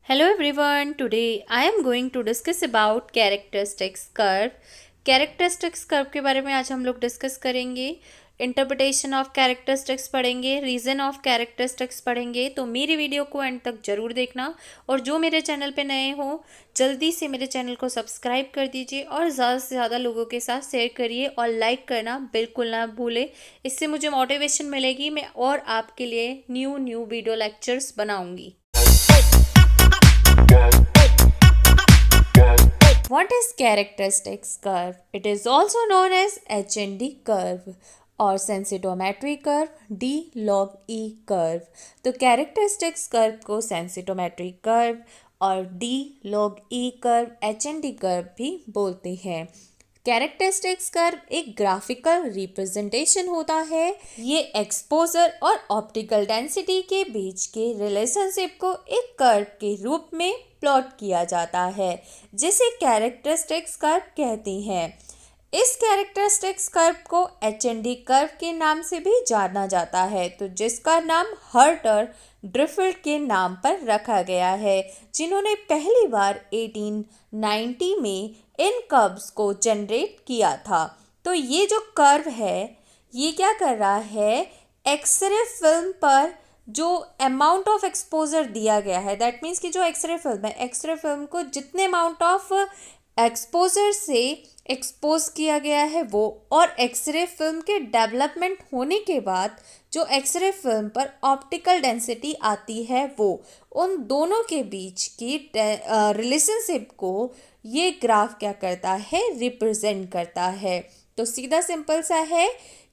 Hello everyone, today I am going to discuss about characteristics curve. Characteristics curve के बारे में आज हम लोग डिस्कस करेंगे. इंटरप्रिटेशन ऑफ कैरेक्टरिस्टिक्स पढ़ेंगे, रीज़न ऑफ कैरेक्टरिस्टिक्स पढ़ेंगे. तो मेरी वीडियो को एंड तक ज़रूर देखना और जो मेरे चैनल पे नए हो जल्दी से मेरे चैनल को सब्सक्राइब कर दीजिए और ज़्यादा से ज़्यादा लोगों के साथ शेयर करिए और लाइक करना बिल्कुल ना भूले. इससे मुझे मोटिवेशन मिलेगी मैं और आपके लिए न्यू वीडियो लेक्चर्स बनाऊँगी. What is characteristics curve? It is also known as H&D curve और sensitometry curve D log E curve. तो कैरेक्टरिस्टिक्स कर्व को सेंसिटोमेट्री कर्व और D log E curve H&D curve भी बोलते हैं. कैरेक्टरिस्टिक्स कर्व एक graphical representation होता है. ये एक्सपोजर और ऑप्टिकल डेंसिटी के बीच के रिलेशनशिप को एक कर्व के रूप में प्लॉट किया जाता है जिसे कैरेक्टरिस्टिक्स कर्व कहते हैं. इस कैरेक्टरिस्टिक्स कर्व को H&D कर्व के नाम से भी जाना जाता है, तो जिसका नाम हर्टर ड्रिफिल्ड के नाम पर रखा गया है, जिन्होंने पहली बार 1890 में इन कर्व्स को जनरेट किया था. तो ये जो कर्व है ये क्या कर रहा है, एक्सरे फिल्म पर जो अमाउंट ऑफ एक्सपोजर दिया गया है, दैट मीन्स कि जो एक्सरे फिल्म है, एक्सरे फिल्म को जितने अमाउंट ऑफ एक्सपोजर से एक्सपोज किया गया है वो, और एक्सरे फिल्म के डेवलपमेंट होने के बाद जो एक्सरे फिल्म पर ऑप्टिकल डेंसिटी आती है वो, उन दोनों के बीच की रिलेशनशिप को ये ग्राफ क्या करता है, रिप्रेजेंट करता है. तो सीधा सिंपल सा है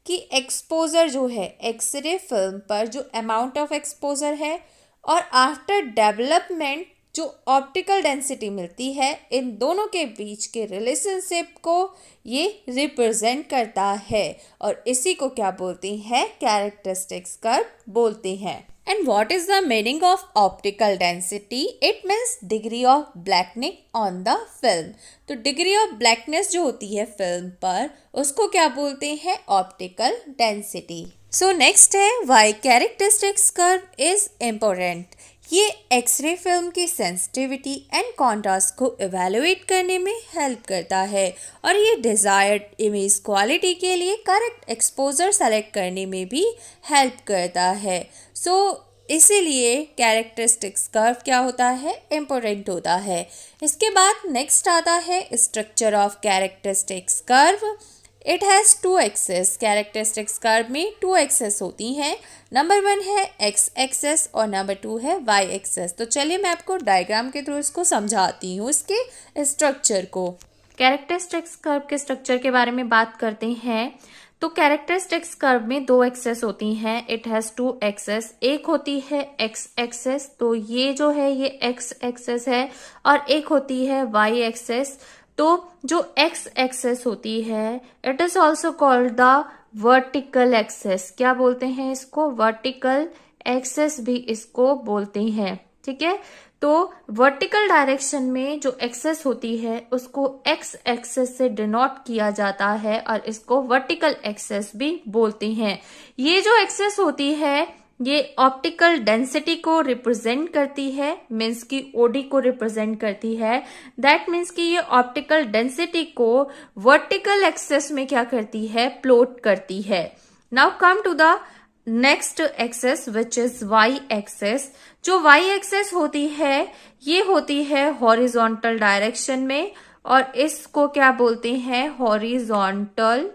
कि एक्सपोजर जो है एक्सरे फिल्म पर जो अमाउंट ऑफ एक्सपोजर है और आफ्टर डेवलपमेंट जो ऑप्टिकल डेंसिटी मिलती है, इन दोनों के बीच के रिलेशनशिप को ये रिप्रेजेंट करता है और इसी को क्या बोलते हैं, कैरेक्टरिस्टिक्स कर्व बोलते हैं. And what is the meaning of optical density? It means degree of blackening on the film. तो degree of blackness जो होती है फिल्म पर उसको क्या बोलते हैं, optical density. So next है why characteristics curve is important. ये एक्सरे फिल्म की सेंसिटिविटी एंड कॉन्ट्रास्ट को इवेलुएट करने में हेल्प करता है और ये डिज़ायर्ड इमेज क्वालिटी के लिए करेक्ट एक्सपोजर सेलेक्ट करने में भी हेल्प करता है. सो इसीलिए कैरेक्टरिस्टिक्स कर्व क्या होता है, इम्पोर्टेंट होता है. इसके बाद नेक्स्ट आता है structure of characteristics curve. It has two axes. Characteristics curve में टू एक्सेस होती हैं. नंबर 1 है एक्स एक्सेस और नंबर 2 है वाई एक्सेस. तो चलिए मैं आपको डायग्राम के थ्रू इसको समझाती हूँ, इसके स्ट्रक्चर को. कैरेक्टरिस्टिक्स कर्व के स्ट्रक्चर के बारे में बात करते हैं. तो कैरेक्टरिस्टिक्स कर्व में दो एक्सेस होती हैं. It has two axes. एक होती है एक्स एक्सेस, तो ये जो है ये एक्स एक्सेस है, और एक होती है वाई एक्सेस. तो जो एक्स एक्सेस होती है it is also called the vertical access. क्या बोलते हैं इसको, वर्टिकल एक्सेस भी इसको बोलते हैं. ठीक है, तो वर्टिकल डायरेक्शन में जो एक्सेस होती है उसको एक्स एक्सेस से डिनोट किया जाता है और इसको वर्टिकल एक्सेस भी बोलते हैं. ये जो एक्सेस होती है ये ऑप्टिकल डेंसिटी को रिप्रेजेंट करती है, मीन्स की ओडी को रिप्रेजेंट करती है. दैट मीन्स कि ये ऑप्टिकल डेंसिटी को वर्टिकल एक्सेस में क्या करती है, प्लॉट करती है. Now come to the next axis which is Y axis. जो वाई एक्सेस होती है ये होती है हॉरिजॉन्टल डायरेक्शन में और इसको क्या बोलते हैं, हॉरिजॉन्टल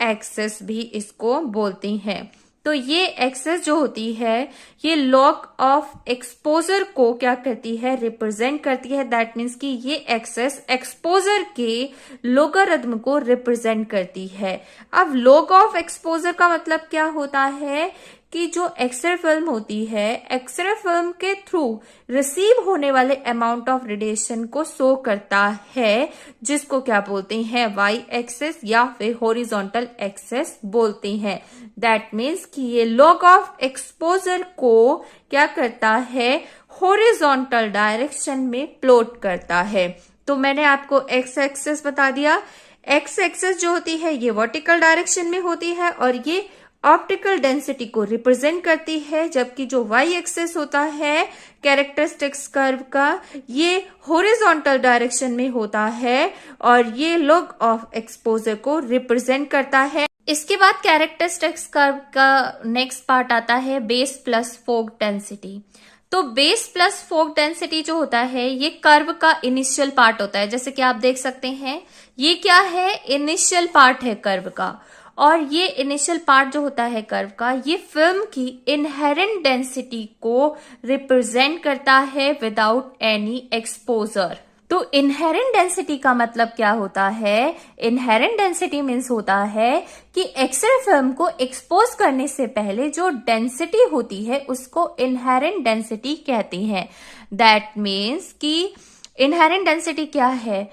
एक्सेस भी इसको बोलते हैं. तो ये एक्सेस जो होती है ये लॉग ऑफ एक्सपोजर को क्या करती है, रिप्रेजेंट करती है. दैट मीन्स कि ये एक्सेस एक्सपोजर के लोगारिथम को रिप्रेजेंट करती है. अब लॉग ऑफ एक्सपोजर का मतलब क्या होता है कि जो एक्सरे फिल्म होती है, एक्सरे फिल्म के थ्रू रिसीव होने वाले अमाउंट ऑफ रेडिएशन को शो करता है, जिसको क्या बोलते हैं, वाई एक्सेस या फिर हॉरिजॉन्टल एक्सेस बोलते हैं. दैट मीन्स कि ये लॉग ऑफ एक्सपोजर को क्या करता है, हॉरिजॉन्टल डायरेक्शन में प्लॉट करता है. तो मैंने आपको एक्स एक्सेस बता दिया. एक्स एक्सेस जो होती है ये वर्टिकल डायरेक्शन में होती है और ये ऑप्टिकल डेंसिटी को रिप्रेजेंट करती है, जबकि जो वाई एक्सेस होता है कैरेक्टरिस्टिक्स कर्व का, ये हॉरिजॉन्टल डायरेक्शन में होता है और ये लॉग ऑफ एक्सपोजर को रिप्रेजेंट करता है। इसके बाद कैरेक्टरिस्टिक्स कर्व का नेक्स्ट पार्ट आता है बेस प्लस फोक डेंसिटी। तो बेस प्लस फोक डेंसिटी जो होता है ये कर्व का इनिशियल पार्ट होता है। जैसे कि आप देख सकते हैं ये क्या है, इनिशियल पार्ट है कर्व का, और ये इनिशियल पार्ट जो होता है कर्व का ये फिल्म की इनहेरेंट डेंसिटी को रिप्रेजेंट करता है विदाउट एनी एक्सपोजर। तो इनहेरेंट डेंसिटी का मतलब क्या होता है? इनहेरेंट डेंसिटी मीन्स होता है कि एक्सरे फिल्म को एक्सपोज करने से पहले जो डेंसिटी होती है उसको इनहेरेंट डेंसिटी कहते हैं। दैट मीन्स कि इनहेरेंट डेंसिटी क्या है?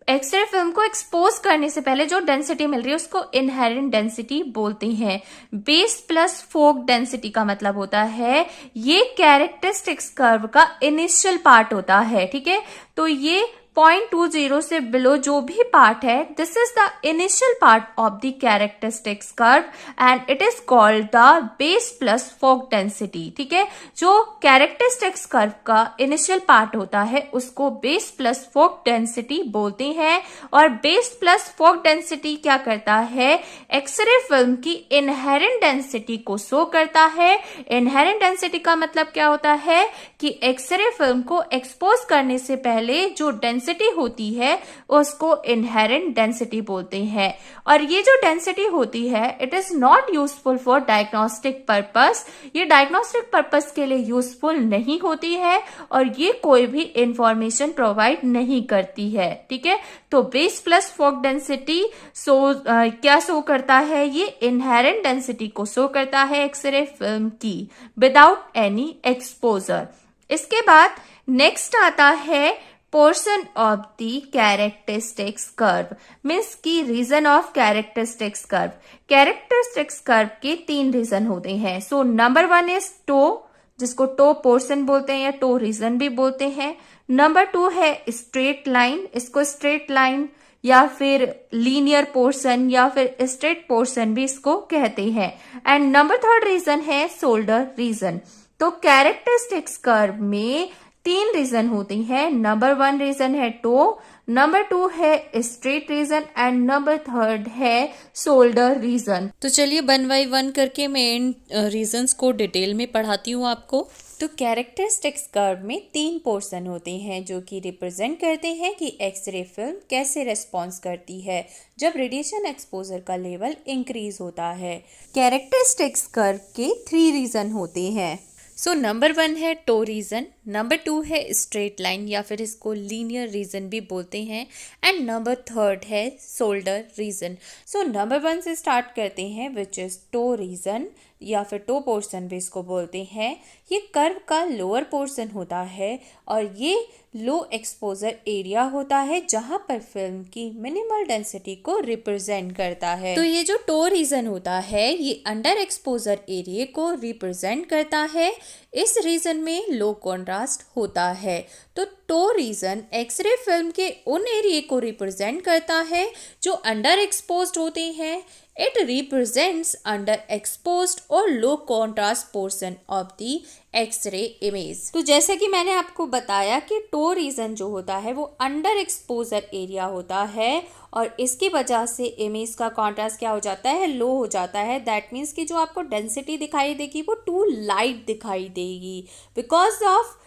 एक्सरे फिल्म को एक्सपोज करने से पहले जो डेंसिटी मिल रही है उसको इनहेरेंट डेंसिटी बोलते हैं। बेस प्लस फोक डेंसिटी का मतलब होता है ये कैरेक्टरिस्टिक्स कर्व का इनिशियल पार्ट होता है, ठीक है। तो ये 0.20 से बिलो जो भी पार्ट है, this is the initial part of the characteristics curve and it is called the base plus fog density, ठीक है। जो कैरेक्टरिस्टिक्स कर्व का इनिशियल पार्ट होता है उसको बेस प्लस फोक डेंसिटी बोलते हैं। और बेस प्लस फोक डेंसिटी क्या करता है? एक्सरे फिल्म की इनहेरेंट डेंसिटी को शो करता है। इनहेरेंट डेंसिटी का मतलब क्या होता है कि एक्सरे फिल्म को एक्सपोज करने से पहले जो डेंसिटी होती है उसको इनहेरेंट डेंसिटी बोलते हैं। और ये जो डेंसिटी होती है it is not useful for diagnostic purpose, ये डायग्नोस्टिक पर्पस के लिए यूजफुल नहीं होती है और ये कोई भी इंफॉर्मेशन प्रोवाइड नहीं करती है, ठीक है। तो बेस प्लस फोक डेंसिटी क्या शो करता है? ये इनहेरेंट डेंसिटी को शो करता है एक्सरे फिल्म की विदाउट एनी एक्सपोजर। इसके बाद नेक्स्ट आता है portion of the characteristics curve, means की region of characteristics curve. Characteristics curve के 3 रीजन होते हैं। सो नंबर 1 इज टो, जिसको टो पोर्शन बोलते हैं या टो रीजन भी बोलते हैं। नंबर 2 है स्ट्रेट लाइन, इसको स्ट्रेट लाइन या फिर लीनियर पोर्शन या फिर स्ट्रेट पोर्शन भी इसको कहते हैं। एंड नंबर 3 रीजन है शोल्डर रीजन। तो कैरेक्टरिस्टिक्स कर्व में 3 रीजन होती हैं। नंबर 1 रीजन है टो, नंबर 2 है स्ट्रेट रीजन एंड नंबर 3 है शोल्डर रीजन। तो चलिए 1 बाय 1 करके मैं इन रीजंस को डिटेल में पढ़ाती हूँ आपको। तो कैरेक्टरिस्टिक्स कर्व में 3 पोर्शन होते हैं जो कि रिप्रेजेंट करते हैं कि एक्सरे फिल्म कैसे रेस्पॉन्स करती है जब रेडिएशन एक्सपोजर का लेवल इंक्रीज होता है। कैरेक्टरिस्टिक्स कर्व के 3 रीजन होते हैं। सो नंबर 1 है टो रीजन, नंबर 2 है स्ट्रेट लाइन या फिर इसको लीनियर रीजन भी बोलते हैं एंड नंबर 3 है शोल्डर रीजन। सो नंबर 1 से स्टार्ट करते हैं विच इज टो रीजन या फिर टो पोर्शन भी इसको बोलते हैं। ये कर्व का लोअर पोर्शन होता है और ये लो एक्सपोजर एरिया होता है जहां पर फिल्म की मिनिमल डेंसिटी को रिप्रेजेंट करता है। तो ये जो टो रीजन होता है ये अंडर एक्सपोजर एरिया को रिप्रेजेंट करता है। इस रीजन में लो कॉन्ट्रास्ट होता है। तो टो रीजन एक्सरे फिल्म के उन एरिया को रिप्रेजेंट करता है जो अंडर एक्सपोज्ड होते हैं। It represents underexposed और low contrast portion of the X-ray image। तो जैसे कि मैंने आपको बताया कि टो रीजन जो होता है वो अंडर एक्सपोजर एरिया होता है और इसकी वजह से इमेज का कॉन्ट्रास्ट क्या हो जाता है? लो हो जाता है। दैट मीन्स कि जो आपको डेंसिटी दिखाई देगी वो टू लाइट दिखाई देगी बिकॉज ऑफ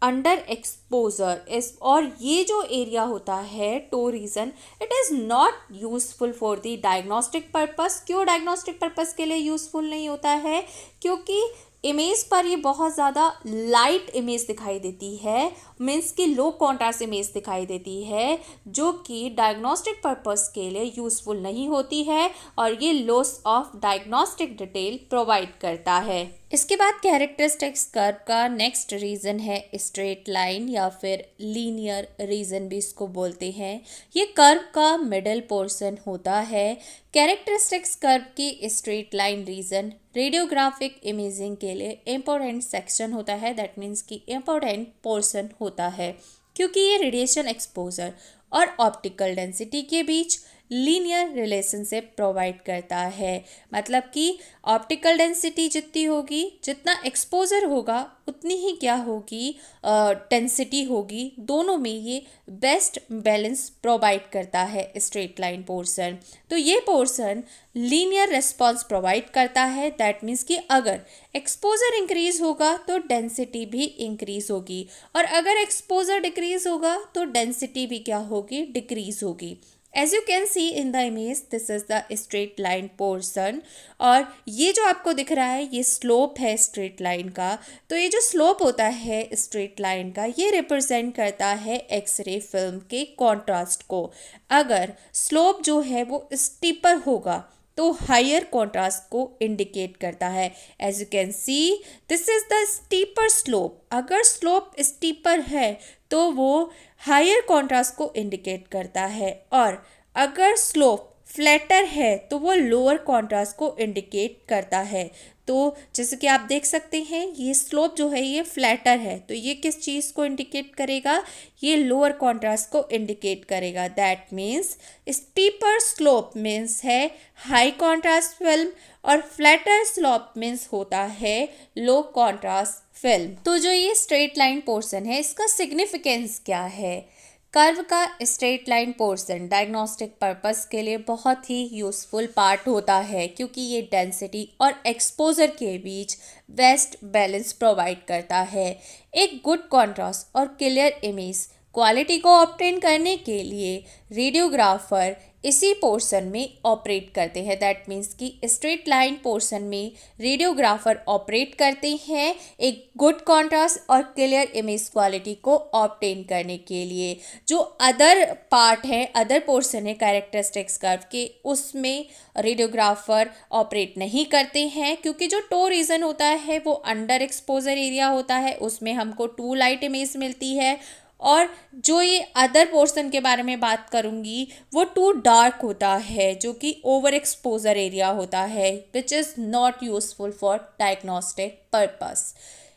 अंडर एक्सपोजर इस। और ये जो एरिया होता है toe region it is not useful for the diagnostic purpose. क्यों डायग्नोस्टिक पर्पस के लिए यूजफुल नहीं होता है? क्योंकि इमेज पर ये बहुत ज़्यादा लाइट इमेज दिखाई देती है, मीन्स कि लो कॉन्ट्रास्ट इमेज दिखाई देती है जो कि डायग्नोस्टिक पर्पस के लिए यूजफुल नहीं होती है और ये loss of diagnostic detail provide करता है। इसके बाद कैरेक्टरिस्टिक्स कर्व का नेक्स्ट रीजन है स्ट्रेट लाइन या फिर लीनियर रीजन भी इसको बोलते हैं। ये कर्व का मिडल पोर्शन होता है। कैरेक्टरिस्टिक्स कर्व की straight line region radiographic imaging के लिए इम्पोर्टेंट सेक्शन होता है। दैट मीन्स कि इम्पोर्टेंट पोर्शन होता है क्योंकि ये रेडिएशन एक्सपोजर और ऑप्टिकल डेंसिटी के बीच लीनियर रिलेशनशिप प्रोवाइड करता है। मतलब कि ऑप्टिकल डेंसिटी जितनी होगी, जितना एक्सपोजर होगा उतनी ही क्या होगी, डेंसिटी होगी। दोनों में ये बेस्ट बैलेंस प्रोवाइड करता है स्ट्रेट लाइन पोर्शन। तो ये पोर्शन लीनियर रिस्पॉन्स प्रोवाइड करता है। दैट मीन्स कि अगर एक्सपोजर इंक्रीज होगा तो डेंसिटी भी इंक्रीज होगी, और अगर एक्सपोजर डिक्रीज होगा तो डेंसिटी भी क्या होगी, डिक्रीज होगी। As you can see in the image, this is the straight line portion, और ये जो आपको दिख रहा है ये स्लोप है स्ट्रेट लाइन का। तो ये जो स्लोप होता है स्ट्रेट लाइन का, ये रिप्रेजेंट करता है एक्सरे फिल्म के कॉन्ट्रास्ट को। अगर स्लोप जो है वो स्टीपर होगा तो हायर कॉन्ट्रास्ट को इंडिकेट करता है। As you can see, this is the steeper slope. अगर स्लोप स्टीपर है तो वो हायर कॉन्ट्रास्ट को इंडिकेट करता है, और अगर स्लोप फ्लैटर है तो वो लोअर कॉन्ट्रास्ट को इंडिकेट करता है। तो जैसे कि आप देख सकते हैं ये स्लोप जो है ये फ्लैटर है, तो ये किस चीज़ को इंडिकेट करेगा, ये लोअर कॉन्ट्रास्ट को इंडिकेट करेगा। That means steeper slope means है हाई कॉन्ट्रास्ट फिल्म, और फ्लैटर स्लोप मीन्स होता है लो कॉन्ट्रास्ट फिल्म। तो जो ये स्ट्रेट लाइन पोर्शन है इसका सिग्निफिकेंस क्या है? कर्व का straight line portion diagnostic purpose के लिए बहुत ही यूज़फुल पार्ट होता है, क्योंकि ये डेंसिटी और एक्सपोजर के बीच बेस्ट बैलेंस प्रोवाइड करता है। एक गुड कॉन्ट्रास्ट और क्लियर इमेज क्वालिटी को ऑब्टेन करने के लिए रेडियोग्राफर इसी पोर्शन में ऑपरेट करते हैं। दैट मीन्स कि स्ट्रेट लाइन पोर्शन में रेडियोग्राफर ऑपरेट करते हैं एक गुड कॉन्ट्रास्ट और क्लियर इमेज क्वालिटी को ऑब्टेन करने के लिए। जो अदर पार्ट है, अदर पोर्शन है कैरेक्टरिस्टिक्स कर्व के, उसमें रेडियोग्राफर ऑपरेट नहीं करते हैं, क्योंकि जो टो रीजन होता है वो अंडर एक्सपोजर एरिया होता है, उसमें हमको टू लाइट इमेज मिलती है। और जो ये अदर पोर्शन के बारे में बात करूँगी वो टू डार्क होता है, जो कि ओवर एक्सपोजर एरिया होता है, which is not useful for diagnostic purpose.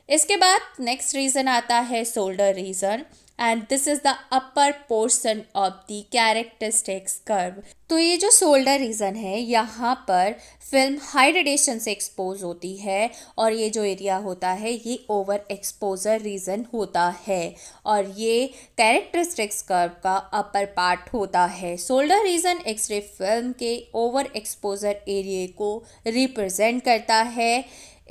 इसके बाद नेक्स्ट रीज़न आता है shoulder region, and this is the upper portion of the characteristics curve. तो ये जो शोल्डर रीजन है यहाँ पर फिल्म हाई रेडिएशन से एक्सपोज होती है, और ये जो एरिया होता है ये ओवर एक्सपोजर रीजन होता है, और ये कैरेक्टरिस्टिक्स कर्व का अपर पार्ट होता है। शोल्डर रीजन एक्सरे फिल्म के ओवर एक्सपोजर एरिया को रिप्रेजेंट करता है।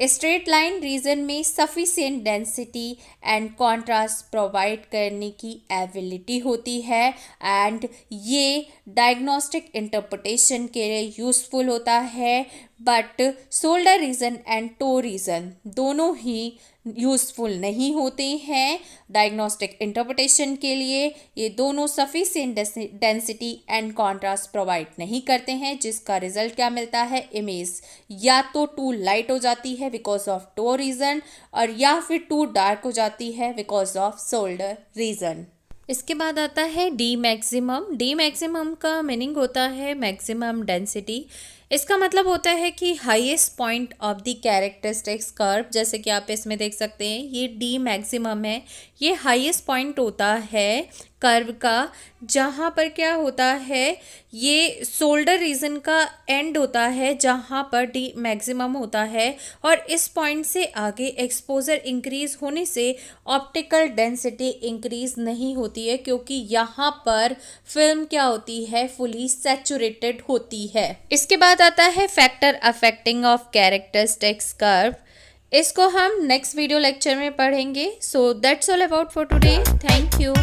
स्ट्रेट लाइन रीजन में sufficient density and contrast provide करने की एबिलिटी होती है, एंड ये डायग्नोस्टिक इंटरप्रिटेशन के लिए यूज़फुल होता है। But shoulder region and toe region दोनों ही यूज़फुल नहीं होते हैं डायग्नोस्टिक इंटरप्रिटेशन के लिए। ये दोनों sufficient density and contrast provide नहीं करते हैं, जिसका रिजल्ट क्या मिलता है, इमेज या तो टू लाइट हो जाती है बिकॉज ऑफ टो रीजन, और या फिर टू डार्क हो जाती है बिकॉज ऑफ शोल्डर रीजन। इसके बाद आता है डी मैक्सिमम। डी मैक्सिमम का मीनिंग होता है मैक्सिमम डेंसिटी। इसका मतलब होता है कि highest point of the characteristics curve, जैसे कि आप इसमें देख सकते हैं ये डी मैक्सिमम है, ये हाईएस्ट पॉइंट होता है कर्व का, जहाँ पर क्या होता है, ये शोल्डर रीजन का एंड होता है जहाँ पर डी मैक्सिमम होता है, और इस पॉइंट से आगे एक्सपोजर इंक्रीज होने से ऑप्टिकल डेंसिटी इंक्रीज नहीं होती है, क्योंकि यहाँ पर फिल्म क्या होती है, फुली सैचुरेटेड होती है। इसके बाद आता है factor affecting of characteristics curve. इसको हम नेक्स्ट वीडियो लेक्चर में पढ़ेंगे। So that's all about for today. Thank you.